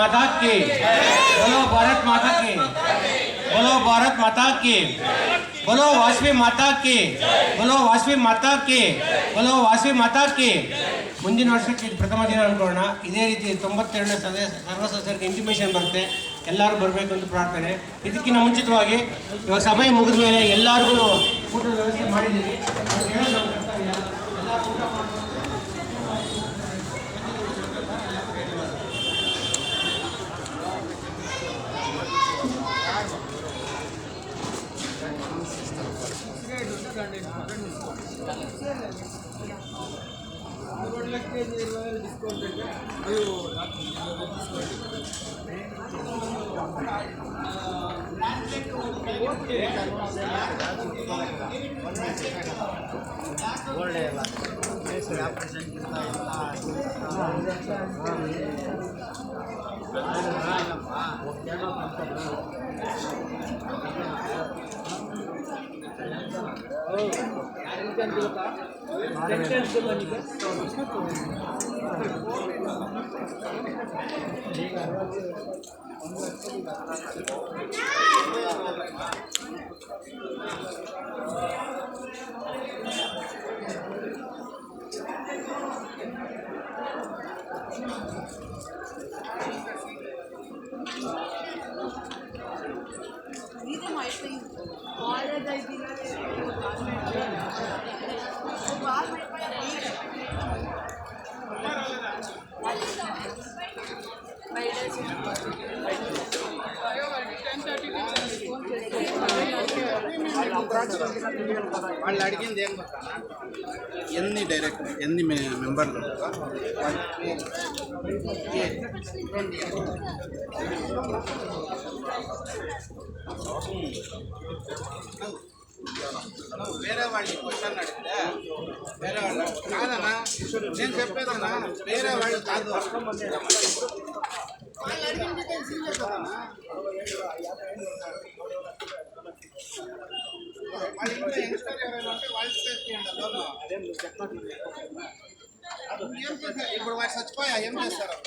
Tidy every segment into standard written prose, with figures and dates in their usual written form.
माता की, बोलो भारत माता की, बोलो भारत माता की, बोलो वासवी माता की, बोलो वासवी माता की, बोलो वासवी माता की. ಮುಂದಿನ ವರ್ಷಕ್ಕೆ ಪ್ರಥಮ ದಿನ ಅನ್ಕೊಳ್ಳೋಣ. ಇದೇ ರೀತಿ 92ನೇ ಸರ್ವ ಸದಸ್ಯರಿಗೆ ಇಂಟಿಮೇಷನ್ ಬರುತ್ತೆ, ಎಲ್ಲರೂ ಬರಬೇಕು ಅಂತ ಪ್ರಾರ್ಥನೆ. ಇದಕ್ಕಿಂತ ಮುಂಚಿತವಾಗಿ ಇವಾಗ ಸಭೆ ಮುಗಿದ ಮೇಲೆ ಎಲ್ಲರಿಗೂ ಊಟದ ವ್ಯವಸ್ಥೆ ಮಾಡಿದ್ದೀವಿ. వాళ్ళు అడిగింది ఏం ಗೊತ್ತಾ, ఎన్ని డైరెక్టర్ ఎన్ని మెంబర్లు వేరే వాళ్ళని క్వశ్చన్ అడిగితే వేరే వాళ్ళు కాదన్నా, నేను చెప్పేదన్నా వేరే వాళ్ళు కాదు, వాళ్ళు అడిగింది తెలిసిందే కదన్నా. వాళ్ళ ఇంట్లో యంగ్స్టర్ ఎవరైనా ఉంటే వాళ్ళు చేయండి. ఏం చేశారు ఇప్పుడు? వాడు చచ్చిపోయా ఏం చేస్తారు?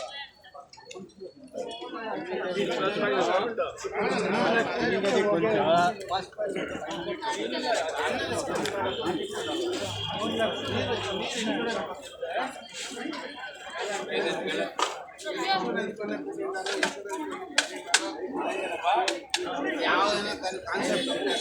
ಯಾವುದైనా దాని కాన్సెప్ట్ ఉంటాయి.